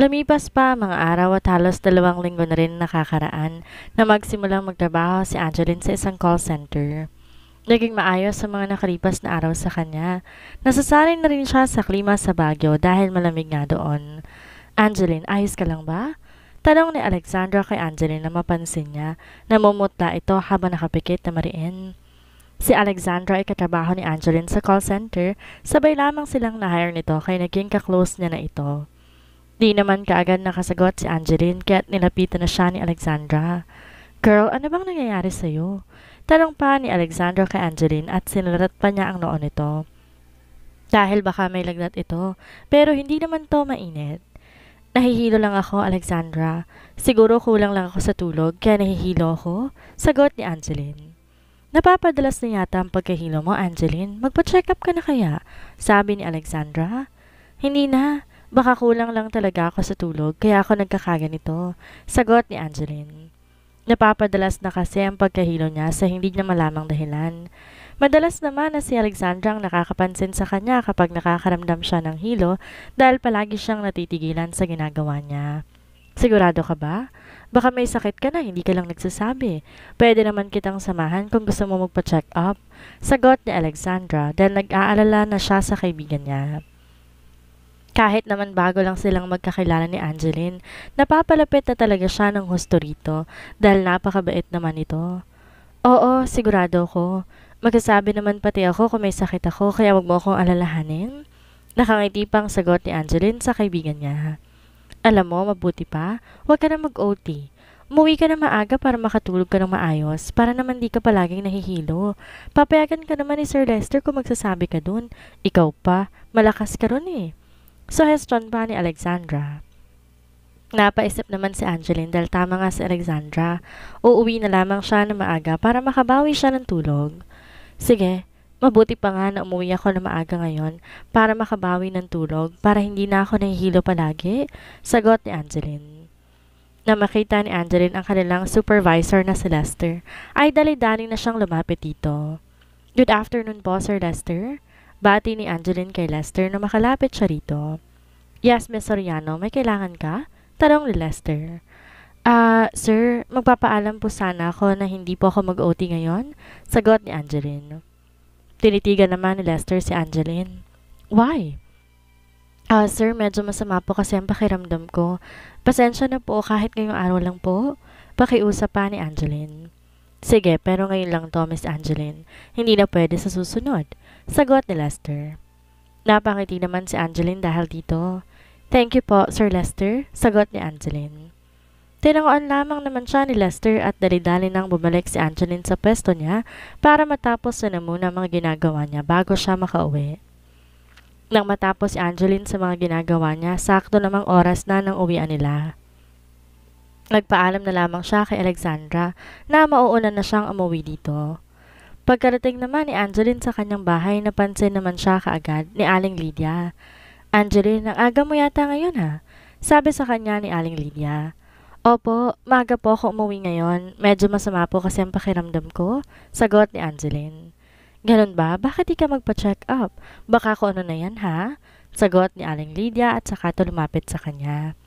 Lumipas pa ang mga araw at halos 2 linggo na rin nakakaraan na magsimulang magtrabaho si Angeline sa isang call center. Naging maayos sa mga nakalipas na araw sa kanya. Nasasanay na rin siya sa klima sa Baguio dahil malamig nga doon. Angeline, ayos ka lang ba? Tanong ni Alexandra kay Angeline na mapansin niya. Namumutla ito habang nakapikit na mariin. Si Alexandra ay katrabaho ni Angeline sa call center, sabay lamang silang na-hire nito kaya naging kaklose niya na ito. Di naman kaagad nakasagot si Angeline kaya't nilapitan na siya ni Alexandra. Girl, ano bang nangyayari sa'yo? Tanong pa ni Alexandra kay Angeline at sinalat pa niya ang noo nito. Dahil baka may lagnat ito, pero hindi naman to mainit. Nahihilo lang ako, Alexandra. Siguro kulang lang ako sa tulog kaya nahihilo ako, sagot ni Angeline. Napapadalas na yata ang pagkahilo mo, Angeline. Magpa-check up ka na kaya? Sabi ni Alexandra. Hindi na. Baka kulang lang talaga ako sa tulog kaya ako nagkakaganito, sagot ni Angeline. Napapadalas na kasi ang pagkahilo niya sa hindi niya malamang dahilan. Madalas naman na si Alexandra ang nakakapansin sa kanya kapag nakakaramdam siya ng hilo dahil palagi siyang natitigilan sa ginagawa niya. Sigurado ka ba? Baka may sakit ka na, hindi ka lang nagsasabi. Pwede naman kitang samahan kung gusto mo magpa-check up, sagot ni Alexandra dahil nag-aalala na siya sa kaibigan niya. Kahit naman bago lang silang magkakilala ni Angeline, napapalapit na talaga siya ng husto rito dahil napakabait naman ito. Oo, sigurado ko. Magsasabi naman pati ako kung may sakit ako kaya wag mo akong alalahanin. Nakangiti pang sagot ni Angeline sa kaibigan niya. Alam mo, mabuti pa, huwag ka na mag-OT. Umuwi ka na maaga para makatulog ka ng maayos para naman di ka palaging nahihilo. Papayagan ka naman ni Sir Lester kung magsasabi ka dun. Ikaw pa, malakas ka ron eh. Suhestyon pa ni Alexandra. Napaisip naman si Angeline dahil tama nga si Alexandra. Uuwi na lamang siya na maaga para makabawi siya ng tulog. Sige, mabuti pa nga na umuwi ako na maaga ngayon para makabawi ng tulog para hindi na ako nahihilo palagi, sagot ni Angeline. Na makita ni Angeline ang kanilang supervisor na si Lester, ay dali-dali na siyang lumapit dito. Good afternoon po, Sir Lester. Bati ni Angeline kay Lester na makalapit siya rito. Yes, Miss Soriano, may kailangan ka? Tanong ni Lester. Sir, magpapaalam po sana ako na hindi po ako mag-OT ngayon, sagot ni Angeline. Tinitigan naman ni Lester si Angeline. Why? Sir, medyo masama po kasi ang pakiramdam ko. Pasensya na po kahit ngayong araw lang po. Pakiusap pa ni Angeline. Sige, pero ngayon lang to, Miss Angeline. Hindi na pwede sa susunod, sagot ni Lester. Napangiti naman si Angeline dahil dito. Thank you po, Sir Lester, sagot ni Angeline. Tinangoan lamang naman siya ni Lester at dali-dali nang bumalik si Angeline sa pwesto niya para matapos na muna mga ginagawa niya bago siya makauwi. Nang matapos si Angeline sa mga ginagawa niya, sakto namang oras na ng uwian nila. Nagpaalam na lamang siya kay Alexandra na mauuna na siyang umuwi dito. Pagkarating naman ni Angeline sa kanyang bahay, napansin naman siya kaagad ni Aling Lydia. Angeline, ang aga mo yata ngayon ha? Sabi sa kanya ni Aling Lydia. Opo, maaga po ako umuwi ngayon. Medyo masama po kasi ang pakiramdam ko, sagot ni Angeline. Ganun ba? Bakit di ka magpa-check up? Baka ko ano na yan ha? Sagot ni Aling Lydia at saka to lumapit sa kanya.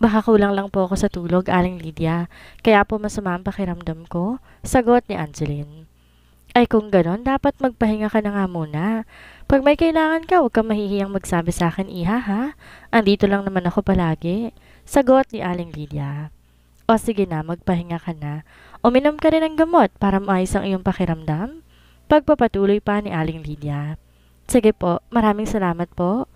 Baka kulang lang po ako sa tulog, Aling Lydia. Kaya po masama ang pakiramdam ko, sagot ni Angeline. Ay kung ganon, dapat magpahinga ka na nga muna. Pag may kailangan ka, huwag kang mahihiyang magsabi sa akin, iha ha? Andito lang naman ako palagi, sagot ni Aling Lydia. O sige na, magpahinga ka na. Uminom ka rin ng gamot para maayos ang iyong pakiramdam? Pagpapatuloy pa ni Aling Lydia. Sige po, maraming salamat po,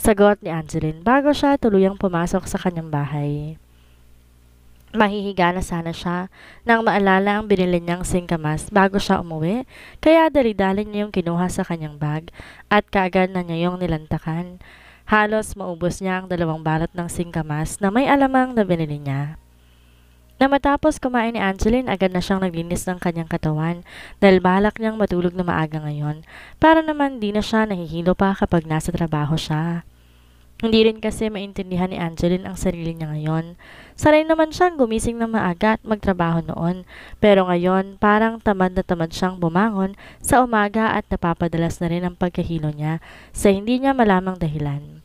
sagot ni Angeline bago siya tuluyang pumasok sa kanyang bahay. Mahihiga na sana siya nang maalala ang binili niyang singkamas bago siya umuwi, kaya dali-dali niya yung kinuha sa kanyang bag at kaagad na niya yung nilantakan. Halos maubos niya ang 2 balot ng singkamas na may alamang na binili niya. Na matapos kumain ni Angeline, agad na siyang naglinis ng kanyang katawan dahil balak niyang matulog na maaga ngayon para naman di na siya nahihilo pa kapag nasa trabaho siya. Hindi rin kasi maintindihan ni Angeline ang sarili niya ngayon. Sanay naman siyang gumising ng maaga at magtrabaho noon, pero ngayon parang tamad na tamad siyang bumangon sa umaga at napapadalas na rin ang pagkahilo niya sa hindi niya malamang dahilan.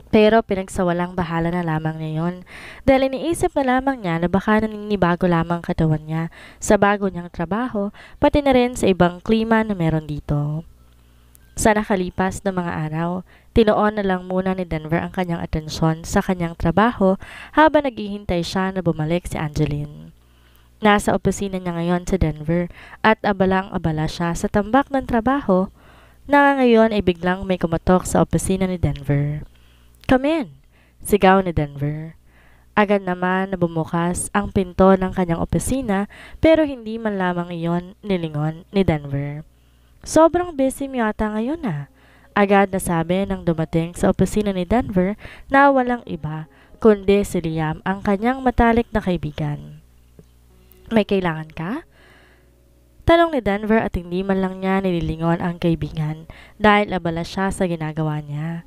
Pero pinagsawalang bahala na lamang niya yun dahil iniisip na lamang niya na baka naninibago lamang katawan niya sa bago niyang trabaho pati na rin sa ibang klima na meron dito. Sa nakalipas na mga araw, tinuon na lang muna ni Denver ang kanyang atensyon sa kanyang trabaho habang naghihintay siya na bumalik si Angeline. Nasa opisina niya ngayon sa Denver at abalang-abala siya sa tambak ng trabaho na ngayon ay biglang may kumatok sa opisina ni Denver. "Come in!" sigaw ni Denver. Agad naman na bumukas ang pinto ng kanyang opisina pero hindi man lamang iyon nilingon ni Denver. "Sobrang busy mo yata ngayon ah." Agad na sabi ng dumating sa opisina ni Denver na walang iba kundi si Liam, ang kanyang matalik na kaibigan. "May kailangan ka?" Tanong ni Denver at hindi man lang niya nililingon ang kaibigan dahil abala siya sa ginagawa niya.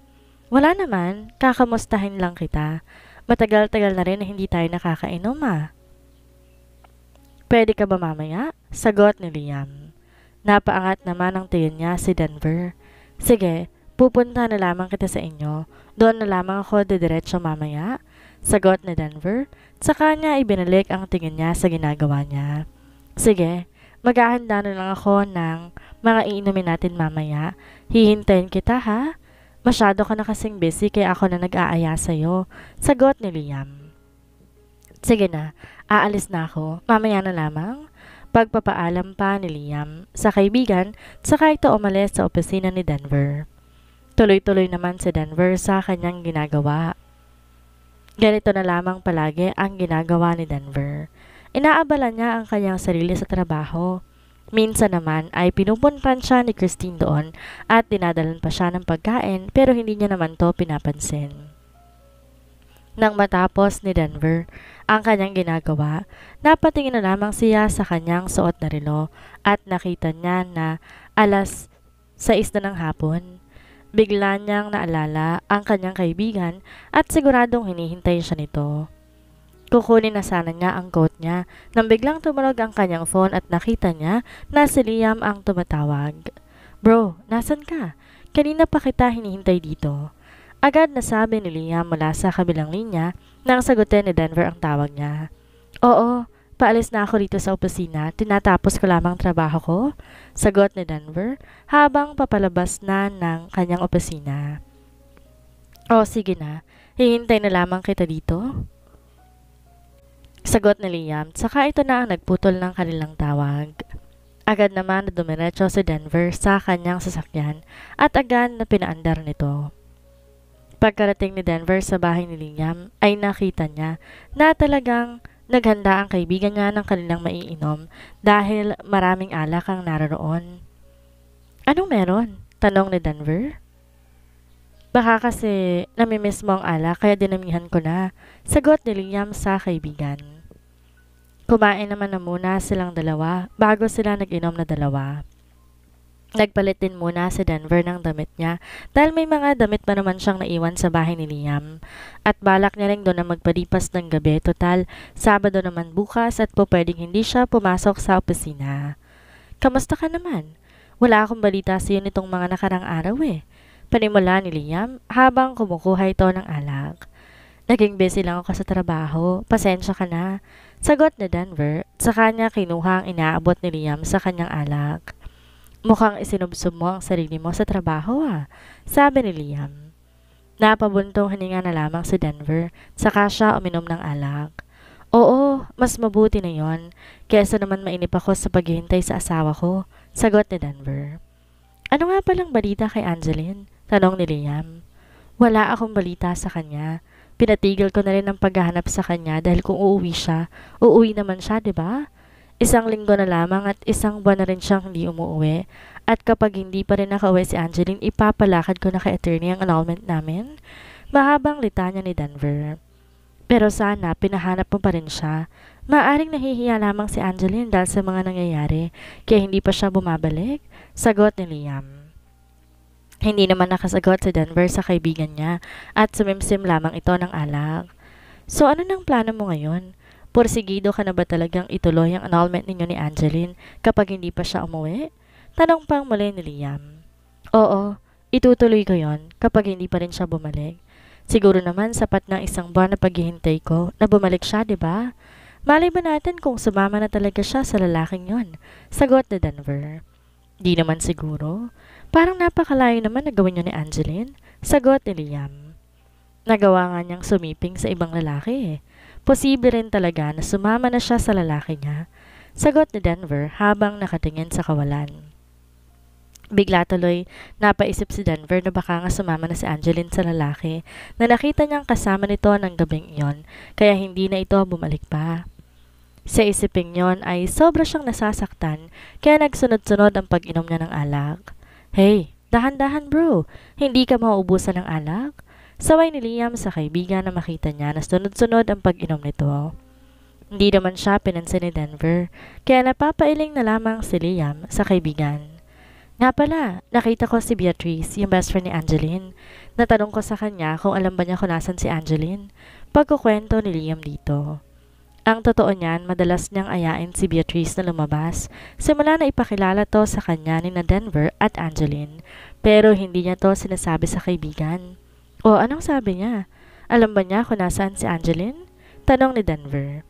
"Wala naman, kakamustahin lang kita. Matagal-tagal na rin na hindi tayo nakakainom ah." "Pwede ka ba mamaya?" sagot ni Liam. Napaangat naman ang tingin niya si Denver. "Sige, pupunta na lamang kita sa inyo. Doon na lamang ako didiretso mamaya," sagot ni Denver. Saka niya ibinalik ang tingin niya sa ginagawa niya. "Sige, maghahanda na lang ako ng mga iinumin natin mamaya. Hihintayin kita ha? Masyado ka na kasing busy kaya ako na nag-aaya sa'yo," sagot ni Liam. "Sige na, aalis na ako. Mamaya na lamang." Pagpapaalam pa ni Liam sa kaibigan, saka ito umalis sa opisina ni Denver. Tuloy-tuloy naman si Denver sa kanyang ginagawa. Ganito na lamang palagi ang ginagawa ni Denver. Inaabala niya ang kanyang sarili sa trabaho. Minsan naman ay pinupuntan siya ni Christine doon at dinadalan pa siya ng pagkain pero hindi niya naman to pinapansin. Nang matapos ni Denver ang kanyang ginagawa, napatingin na lamang siya sa kanyang suot na relo at nakita niya na alas 6 na ng hapon. Bigla niyang naalala ang kanyang kaibigan at siguradong hinihintay siya nito. Kukunin na sana niya ang coat niya nang biglang tumunog ang kanyang phone at nakita niya na si Liam ang tumatawag. "Bro, nasan ka? Kanina pa kita hinihintay dito." Agad nasabi ni Liam mula sa kabilang linya nang sagutin ni Denver ang tawag niya. "Oo, paalis na ako dito sa opisina. Tinatapos ko lamang trabaho ko," sagot ni Denver habang papalabas na ng kanyang opisina. "O sige na, hihintay na lamang kita dito," sagot ni Liam. Saka ito na ang nagputol ng kanilang tawag. Agad naman na dumiretso si Denver sa kanyang sasakyan at agad na pinaandar nito. Pagkarating ni Denver sa bahay ni Liam ay nakita niya na talagang naghanda ang kaibigan niya ng kanilang maiinom dahil maraming alak ang naroroon. "Anong meron?" tanong ni Denver. "Baka kasi namimiss mo ang alak kaya dinamihan ko na," sagot ni Liam sa kaibigan. Kumain naman na muna silang dalawa bago sila nag-inom na dalawa. Nagpalit din muna si Denver ng damit niya dahil may mga damit pa naman siyang naiwan sa bahay ni Liam. At balak niya rin doon na magpalipas ng gabi. Total, Sabado naman bukas at po pwedeng hindi siya pumasok sa opisina. "Kamusta ka naman? Wala akong balita sa iyo nitong mga nakarang araw eh," panimula ni Liam habang kumukuha ito ng alak. "Naging busy lang ako sa trabaho. Pasensya ka na," sagot ni Denver. Sa kanya kinuha ang inaabot ni Liam sa kanyang alak. "Mukhang isinubsob mo ang sarili mo sa trabaho ah," sabi ni Liam. Napabuntong hininga na lamang si Denver, saka siya uminom ng alak. "Oo, mas mabuti na yon, kesa naman mainip ako sa paghihintay sa asawa ko," sagot ni Denver. "Ano nga palang balita kay Angeline?" tanong ni Liam. "Wala akong balita sa kanya. Pinatigil ko na rin ang paghahanap sa kanya dahil kung uuwi siya, uuwi naman siya, 'di ba? 1 linggo na lamang at 1 buwan na rin siyang hindi umuwi. At kapag hindi pa rin nakauwi si Angeline, ipapalakad ko na kay attorney ang annulment namin." Mahabang litanya ni Denver. "Pero sana pinahanap mo pa rin siya. Maaring nahihiya lamang si Angeline dahil sa mga nangyayari, kaya hindi pa siya bumabalik," sagot ni Liam. Hindi naman nakasagot si Denver sa kaibigan niya at sumimsim lamang ito ng alak. "So ano nang plano mo ngayon? Porsigido ka na ba talagang ituloy ang annulment ninyo ni Angeline kapag hindi pa siya umuwi?" tanong pang muli ni Liam. "Oo, itutuloy ko yon kapag hindi pa rin siya bumalik." Siguro naman sapat ng isang buwan na paghihintay ko na bumalik siya, di ba? Malay ba natin kung sumama na talaga siya sa lalaking yon? Sagot ni Denver. Di naman siguro. Parang napakalayo naman na gawin yun ni Angeline. Sagot ni Liam. Nagawa nga niyang sumiping sa ibang lalaki eh. Posible rin talaga na sumama na siya sa lalaki niya. Sagot ni Denver habang nakatingin sa kawalan. Bigla tuloy napaisip si Denver na baka nga sumama na si Angeline sa lalaki na nakita niyang kasama nito ng gabing iyon kaya hindi na ito bumalik pa. Sa isiping yon ay sobra siyang nasasaktan kaya nagsunod-sunod ang pag-inom niya ng alak. Hey, dahan-dahan bro, hindi ka mauubusan ng alak? Saway ni Liam sa kaibigan na makita niya na sunod-sunod ang pag-inom nito. Hindi naman siya pinansin ni Denver, kaya napapailing na lamang si Liam sa kaibigan. Nga pala, nakita ko si Beatrice, yung best friend ni Angeline. Natanong ko sa kanya kung alam ba niya kung nasan si Angeline. Pagkukwento ni Liam dito. Ang totoo niyan, madalas niyang ayain si Beatrice na lumabas. Simula na ipakilala to sa kanya ni na Denver at Angeline. Pero hindi niya to sinasabi sa kaibigan. O anong sabi niya? Alam ba niya kung nasaan si Angeline? Tanong ni Denver.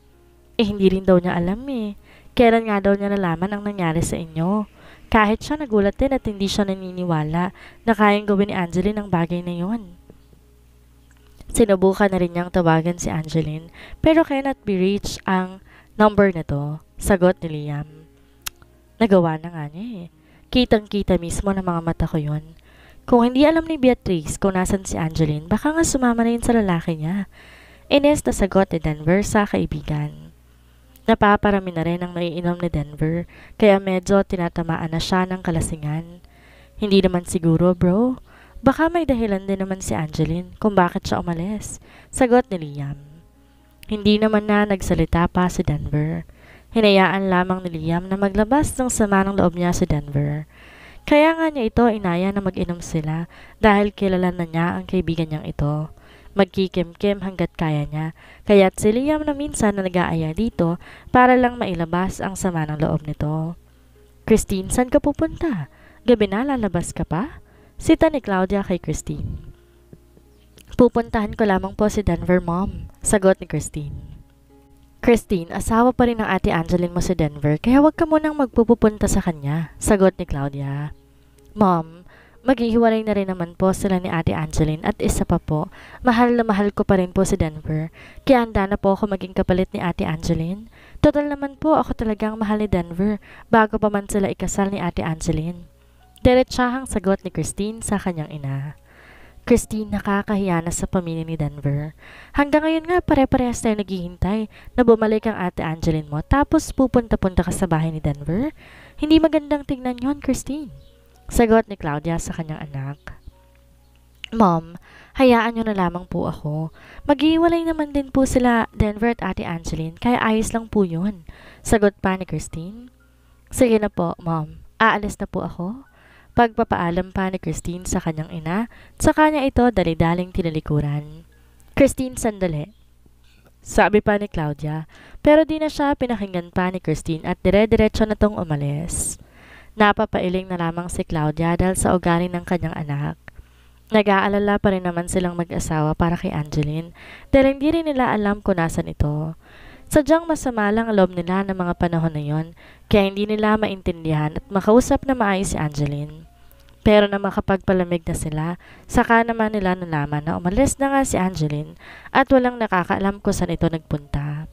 Hindi rin daw niya alam eh. Kailan nga daw niya nalaman ang nangyari sa inyo? Kahit siya nagulat din at hindi siya naniniwala na kayang gawin ni Angeline ang bagay na yun. Sinubukan na rin niyang tawagan si Angeline pero cannot be reached ang number na to. Sagot ni Liam. Nagawa na nga niya eh. Kitang-kita mismo ng mga mata ko yun. Kung hindi alam ni Beatrice kung nasan si Angeline, baka nga sumama na yun sa lalaki niya. Ines na sagot ni Denver sa kaibigan. Napaparami na rin ang naiinom ni Denver, kaya medyo tinatamaan na siya ng kalasingan. Hindi naman siguro bro, baka may dahilan din naman si Angeline kung bakit siya umalis. Sagot ni Liam. Hindi naman na nagsalita pa si Denver. Hinayaan lamang ni Liam na maglabas ng sama ng loob niya si Denver. Kaya nga niya ito inaya na mag-inom sila dahil kilala na niya ang kaibigan niyang ito. Magkikim-kim hanggat kaya niya, kaya't si Liam na minsan na nag-aaya dito para lang mailabas ang sama ng loob nito. Christine, saan ka pupunta? Gabi na lalabas ka pa? Sita ni Claudia kay Christine. Pupuntahan ko lamang po si Denver, Mom. Sagot ni Christine. Christine, asawa pa rin ng ate Angeline mo si Denver, kaya wag ka munang magpupunta sa kanya. Sagot ni Claudia. Mom, maghihiwalay na rin naman po sila ni ate Angeline at isa pa po, mahal na mahal ko pa rin po si Denver. Kaya handa na po ako maging kapalit ni ate Angeline. Total naman po ako talagang mahal ni Denver bago pa man sila ikasal ni ate Angeline. Diretsahang sagot ni Christine sa kanyang ina. Christine, nakakahiya na sa pamilya ni Denver. Hanggang ngayon nga pare-parehas tayo naghihintay na bumalik ang ate Angeline mo tapos pupunta-punta ka sa bahay ni Denver. Hindi magandang tingnan yon, Christine. Sagot ni Claudia sa kanyang anak. Mom, hayaan niyo na lamang po ako. Maghiwalay naman din po sila Denver at ate Angeline kaya ayos lang po yun. Sagot pa ni Christine. Sige na po, Mom. Aalis na po ako. Pagpapaalam pa ni Christine sa kanyang ina, sa kanya ito dali-daling tinalikuran. Christine, sandali. Sabi pa ni Claudia, pero di na siya pinakinggan pa ni Christine at dire-diretso na tong umalis. Napapailing na lamang si Claudia dahil sa ugali ng kanyang anak. Nag-aalala pa rin naman silang mag-asawa para kay Angeline dahil hindi rin nila alam kung nasan ito. Sadyang masama lang ang loob nila ng mga panahon na yon, kaya hindi nila maintindihan at makausap na maayos si Angeline. Pero na makapagpalamig na sila, saka naman nila nalaman na umalis na nga si Angeline at walang nakakaalam kung saan ito nagpunta.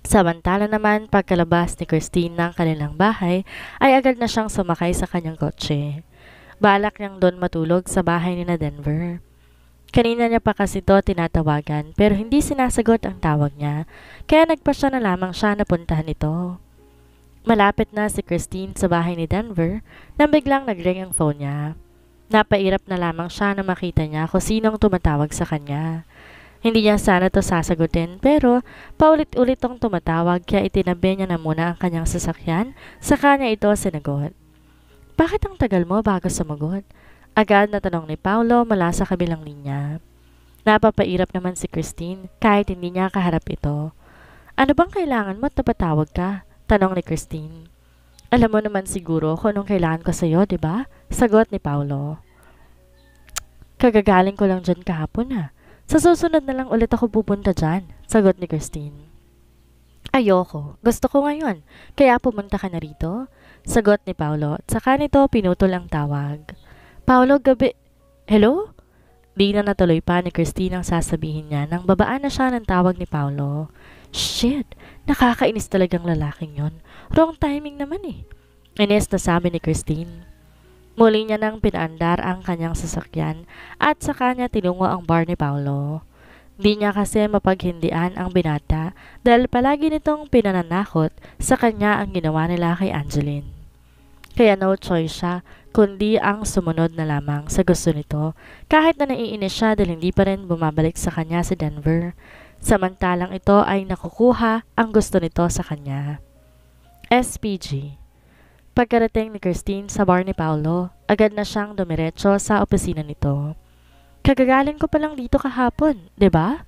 Samantala naman, pagkalabas ni Christine ng kanilang bahay, ay agad na siyang sumakay sa kanyang kotse. Balak niyang doon matulog sa bahay ni na Denver. Kanina niya pa kasi ito tinatawagan pero hindi sinasagot ang tawag niya, kaya nagpasya na lamang siya na puntahan ito. Malapit na si Christine sa bahay ni Denver nang biglang nag-ring ang phone niya. Napairap na lamang siya na makita niya kung sinong tumatawag sa kanya. Hindi niya sana to sasagutin pero paulit-ulit tong tumatawag kaya itinabi niya na muna ang kanyang sasakyan sa kanya ito sinagot. Bakit ang tagal mo bago sumagot? Agad na tanong ni Paulo mula sa kabilang linya. Napapairap naman si Christine kahit hindi niya kaharap ito. Ano bang kailangan mo at napatawag ka? Tanong ni Christine. Alam mo naman siguro kung anong kailangan ko sa'yo, di ba? Sagot ni Paulo. Kagagaling ko lang dyan kahapon ha. Sa susunod na lang ulit ako pupunta dyan, sagot ni Christine. Ayoko, gusto ko ngayon, kaya pumunta ka na rito? Sagot ni Paolo at saka nito pinutol ang tawag. Paolo, gabi... Hello? Di na natuloy pa ni Christine ang sasabihin niya nang babaan na siya ng tawag ni Paolo. Shit, nakakainis talagang lalaking yon. Wrong timing naman eh. Inis na sabi ni Christine. Muli niya nang pinaandar ang kanyang sasakyan at saka niya tinungo ang bar ni Paolo. Di niya kasi mapaghindian ang binata dahil palagi nitong pinananakot sa kanya ang ginawa nila kay Angeline. Kaya no choice siya kundi ang sumunod na lamang sa gusto nito kahit na naiinis siya dahil hindi pa rin bumabalik sa kanya si Denver. Samantalang ito ay nakukuha ang gusto nito sa kanya. SPG. Pagkarating ni Christine sa bar ni Paolo, agad na siyang dumiretso sa opisina nito. Kagagaling ko palang dito kahapon, 'di ba?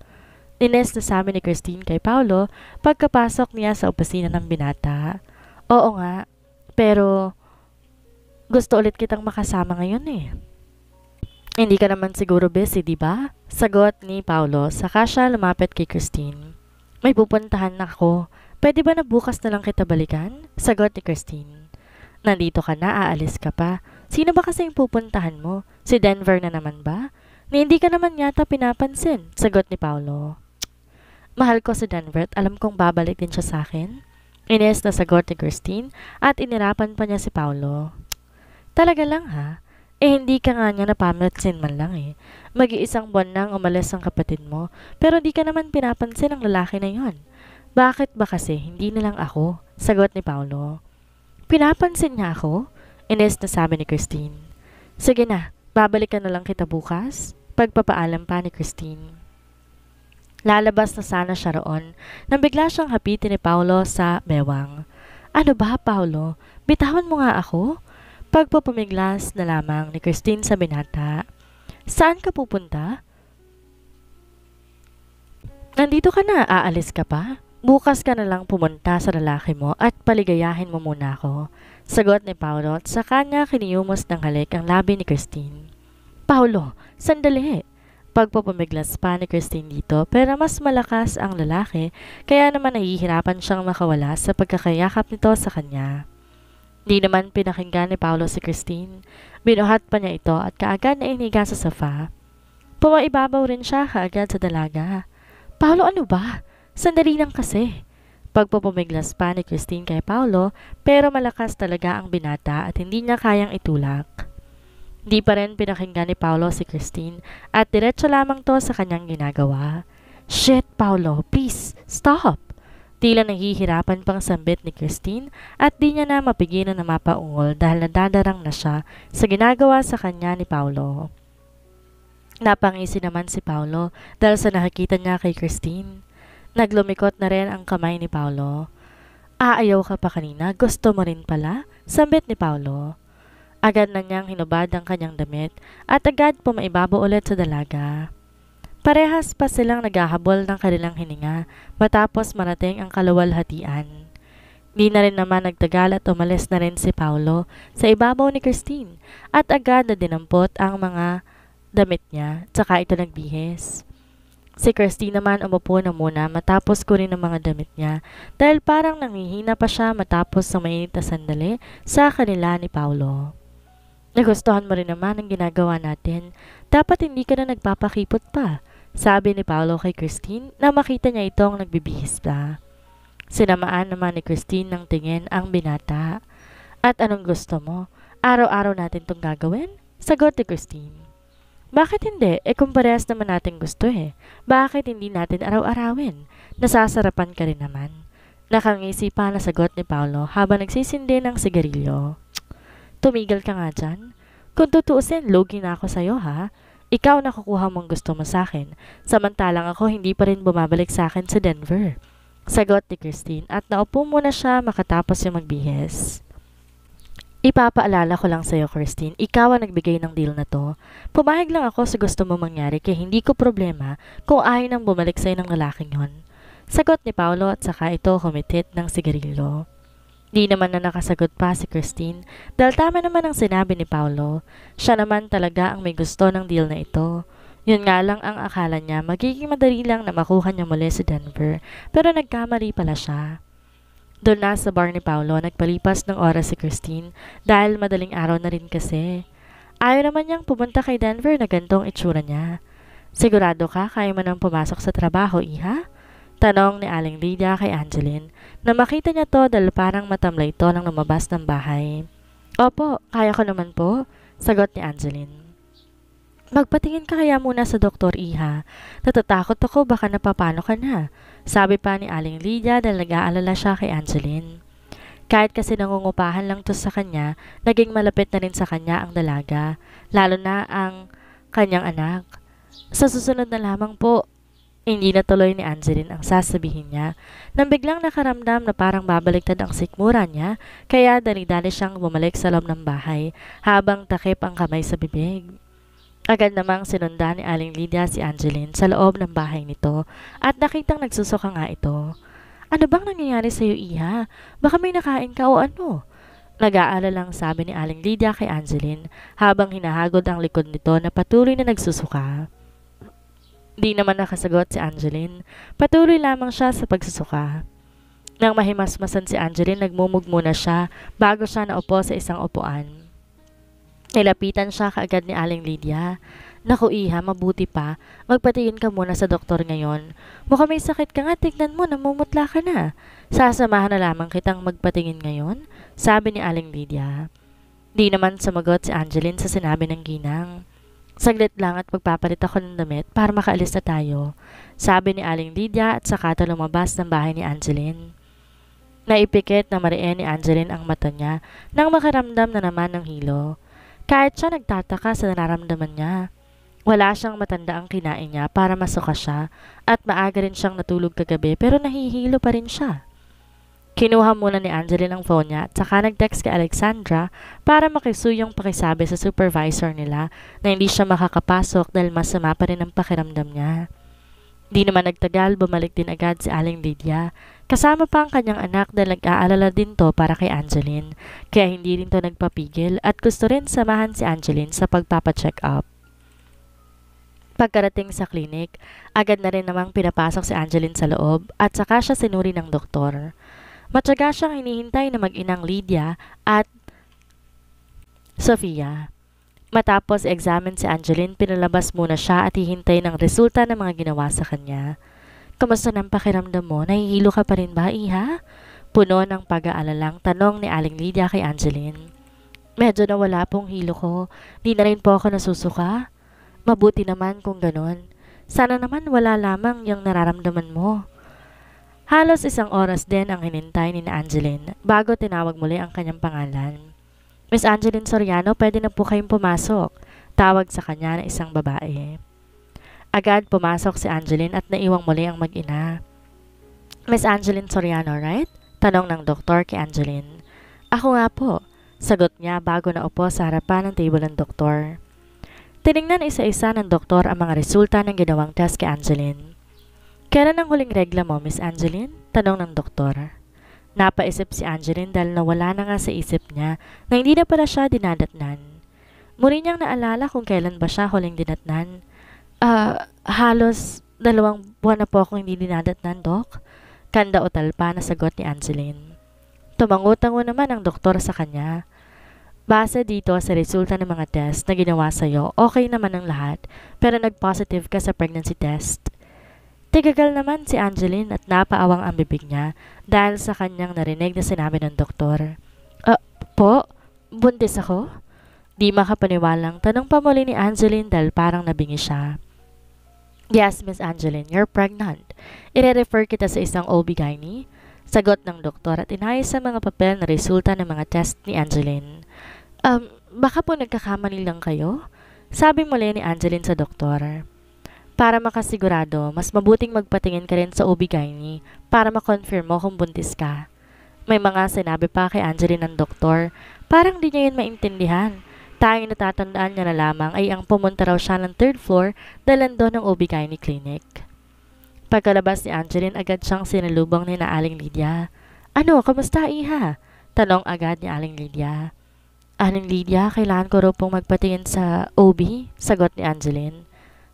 Ines na sabi ni Christine kay Paolo pagkapasok niya sa opisina ng binata. Oo nga, pero gusto ulit kitang makasama ngayon eh. Hindi ka naman siguro busy, 'di ba? Sagot ni Paolo saka siya lumapit kay Christine. May pupuntahan na ako. Pwede ba na bukas na lang kita balikan? Sagot ni Christine. Nandito ka na, aalis ka pa. Sino ba kasing pupuntahan mo? Si Denver na naman ba? Ni hindi ka naman yata pinapansin, sagot ni Paolo. Mahal ko si Denver at alam kong babalik din siya sa akin. Ines na sagot ni Christine at inirapan pa niya si Paolo. Talaga lang ha? Eh hindi ka nga niya napapansin man lang eh. Mag-iisang buwan nang umalis ang kapatid mo pero di ka naman pinapansin ang lalaki na yon. Bakit ba kasi hindi na lang ako? Sagot ni Paolo. Pinapansin niya ako? Ines na sabi ni Christine. Sige na, babalikan na lang kita bukas. Pagpapaalam pa ni Christine. Lalabas na sana siya roon nang bigla siyang hapitin ni Paolo sa bewang. Ano ba, Paolo? Bitawan mo nga ako? Pagpapamiglas na lamang ni Christine sa binata. Saan ka pupunta? Nandito ka na, aalis ka pa? Bukas ka na lang pumunta sa lalaki mo at paligayahin mo muna ako. Sagot ni Paolo at sa kanya kiniyumos ng halik ang labi ni Christine. Paolo, sandali! Pagpapamiglas pa ni Christine dito pero mas malakas ang lalaki kaya naman nahihirapan siyang makawala sa pagkakayakap nito sa kanya. Di naman pinakinggan ni Paolo si Christine. Binuhat pa niya ito at kaagad na iniga sa sofa. Pumaibabaw rin siya kaagad sa dalaga. Paolo, ano ba? Sandali lang kasi. Pagpapamiglas pa ni Christine kay Paolo pero malakas talaga ang binata at hindi niya kayang itulak. Di pa rin pinakinggan ni Paolo si Christine at diretso lamang to sa kanyang ginagawa. Shit, Paolo, please, stop! Tila nahihirapan pang sambit ni Christine at di niya na mapigilan na mapaungol dahil nadadarang na siya sa ginagawa sa kanya ni Paolo. Napangisi naman si Paolo dahil sa nakikita niya kay Christine. Naglumikot na rin ang kamay ni Paolo. Ayaw ka pa kanina, gusto mo rin pala? Sambit ni Paolo. Agad na niyang hinubad ang kanyang damit at agad pumaibabo ulit sa dalaga. Parehas pa silang naghahabol ng kanilang hininga matapos marating ang kaluwalhatian. Di na rin naman nagtagal at umalis na rin si Paolo sa ibabaw ni Christine at agad na dinampot ang mga damit niya tsaka ito nagbihis. Si Christine naman umupo na muna matapos kunin ang mga damit niya dahil parang nanghihina pa siya matapos sa mainit na sandali sa kanila ni Paolo. Nagustuhan mo rin naman ang ginagawa natin. Dapat hindi ka na nagpapakipot pa, sabi ni Paolo kay Christine na makita niya itong nagbibihis pa. Sinamaan naman ni Christine ng tingin ang binata. At anong gusto mo? Araw-araw natin itong gagawin? Sagot ni Christine. Bakit hindi? Kung parehas naman natin gusto Bakit hindi natin araw-arawin? Nasasarapan ka rin naman. Nakangisi pa na sagot ni Paolo habang nagsisindi ng sigarilyo. Tumigil ka nga dyan. Kung tutuusin, lugi na ako sa'yo ha. Ikaw nakukuha mong gusto mo sa akin, samantalang ako hindi pa rin bumabalik sa akin sa Denver. Sagot ni Christine at naupo muna siya makatapos yung magbihis. Ipapaalala ko lang sa'yo, Christine, ikaw ang nagbigay ng deal na to. Pumayag lang ako sa gusto mo mangyari kaya hindi ko problema kung ayaw nang bumalik sa'yo ng lalaking yon. Sagot ni Paolo at saka ito kumitit ng sigarilyo. Di naman na nakasagot pa si Christine dahil tama naman ang sinabi ni Paulo. Siya naman talaga ang may gusto ng deal na ito. Yun nga lang ang akala niya magiging madali lang na makuha niya muli si Denver pero nagkamali pala siya. Doon na sa bar ni Paulo nagpalipas ng oras si Christine dahil madaling araw na rin kasi. Ayaw naman niyang pumunta kay Denver na gantong itsura niya. Sigurado ka kaya mo nang pumasok sa trabaho, iha? Tanong ni Aling Lydia kay Angeline na makita niya to dahil parang matamlay ito nang lumabas ng bahay. Opo, kaya ko naman po, sagot ni Angeline. Magpatingin ka kaya muna sa doktor, iha. Natatakot ako baka napapano ka na. Sabi pa ni Aling Lydia dahil nag-aalala siya kay Angeline. Kahit kasi nangungupahan lang to sa kanya, naging malapit na rin sa kanya ang dalaga, lalo na ang kanyang anak. Sa susunod na lamang po, hindi natuloy ni Angeline ang sasabihin niya nang biglang nakaramdam na parang babaliktad ang sikmura niya kaya dali-dali siyang bumalik sa loob ng bahay habang takip ang kamay sa bibig. Agad namang sinundan ni Aling Lydia si Angeline sa loob ng bahay nito at nakitang nagsusuka nga ito. Ano bang nangyayari sa iyo, iha? Baka may nakain ka o ano? Nag-aalalang sabi ni Aling Lydia kay Angeline habang hinahagod ang likod nito na patuloy na nagsusuka. Di naman nakasagot si Angeline. Patuloy lamang siya sa pagsusuka. Nang mahimasmasan si Angeline, nagmumugmuna siya bago siya naupo sa isang upuan. Nilapitan siya kaagad ni Aling Lydia. Naku iha, mabuti pa. Magpatingin ka muna sa doktor ngayon. Mukhang may sakit ka nga, tignan mo, namumutla ka na. Sasamahan na lamang kitang magpatingin ngayon, sabi ni Aling Lydia. Di naman sumagot si Angeline sa sinabi ng ginang. Saglit lang at magpapalit ako ng damit para makaalis na tayo, sabi ni Aling Lydia at saka lumabas ng bahay ni Angeline. Naipikit na mariin ni Angeline ang mata niya nang makaramdam na naman ng hilo. Kahit siya nagtataka sa nararamdaman niya. Wala siyang matanda ang kinain niya para masuka siya at maaga rin siyang natulog kagabi pero nahihilo pa rin siya. Kinuha muna ni Angeline ang phone niya at saka nag-text kay Alexandra para makisuyong pakisabi sa supervisor nila na hindi siya makakapasok dahil masama pa rin ang pakiramdam niya. Di naman nagtagal, bumalik din agad si Aling Lydia. Kasama pa ang kanyang anak dahil nag-aalala din to para kay Angeline. Kaya hindi rin to nagpapigil at gusto rin samahan si Angeline sa pagpapacheck up. Pagkarating sa klinik, agad na rin namang pinapasok si Angeline sa loob at saka siya sinuri ng doktor. Matyaga siyang hinihintay na mag-inang Lydia at Sofia. Matapos examine si Angeline, pinalabas muna siya at hihintay ng resulta ng mga ginawa sa kanya. Kamusta ng pakiramdam mo? Nahihilo ka pa rin ba, iha? Puno ng pag-aalalang tanong ni Aling Lydia kay Angeline. Medyo nawala pong hilo ko. Di na rin po ako nasusuka. Mabuti naman kung ganon. Sana naman wala lamang yung nararamdaman mo. Halos isang oras din ang hinintay ni Angeline bago tinawag muli ang kanyang pangalan. Miss Angeline Soriano, pwede na po kayong pumasok. Tawag sa kanya na isang babae. Agad pumasok si Angeline at naiwang muli ang mag-ina. Miss Angeline Soriano, right? Tanong ng doktor kay Angeline. Ako nga po, sagot niya bago naupo sa harapan ng table ng doktor. Tiningnan isa-isa ng doktor ang mga resulta ng ginawang test kay Angeline. Kailan ang huling regla mo, Miss Angeline? Tanong ng doktor. Napaisip si Angeline dahil nawala na nga sa isip niya na hindi na pala siya dinadatnan. Muli niyang naalala kung kailan ba siya huling dinatnan. Halos 2 buwan na po akong hindi dinadatnan, Dok. Kanda o talpa na sagot ni Angeline. Tumango-tango naman ang doktor sa kanya. Base dito sa resulta ng mga test na ginawa sa'yo, okay naman ang lahat, pero nag-positive ka sa pregnancy test. Tigagal naman si Angeline at napaawang ang bibig niya dahil sa kanyang narinig na sinabi ng doktor. Po? Buntis ako? Di makapaniwalang tanong pa muli ni Angeline dahil parang nabingi siya. Yes, Miss Angeline, you're pregnant. I-refer kita sa isang OB-GYN. Sagot ng doktor at inayos sa mga papel na resulta ng mga test ni Angeline. Baka po nagkakamali lang kayo? Sabi muli ni Angeline sa doktor. Para makasigurado, mas mabuting magpatingin ka rin sa OB-GYN para makonfirm mo kung buntis ka. May mga sinabi pa kay Angeline ng doktor, parang di niya yun maintindihan. Tanging natatandaan niya na lamang ay ang pumunta raw siya ng 3rd floor dahil doon ng OB-GYN clinic. Pagkalabas ni Angeline, agad siyang sinalubong ni Aling Lydia. Ano, kamusta iha? Tanong agad ni Aling Lydia. Aling Lydia, kailangan ko raw pong magpatingin sa OB, sagot ni Angeline.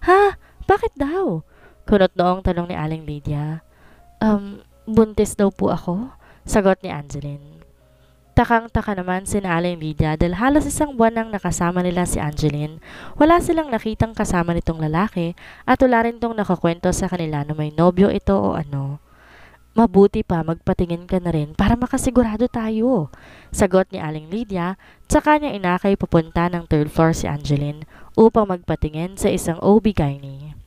Ha? Bakit daw? Kunot noong tanong ni Aling Lydia. Buntis daw po ako, sagot ni Angeline. Takang-taka naman si Aling Lydia dahil halos isang buwan nang nakasama nila si Angeline. Wala silang nakitang kasama nitong lalaki at wala rin tong nakakwento sa kanila na may nobyo ito o ano. Mabuti pa magpatingin ka na rin para makasigurado tayo, sagot ni Aling Lydia, tsaka niya inakay papunta ng third floor si Angeline upang magpatingin sa isang OB-GYN.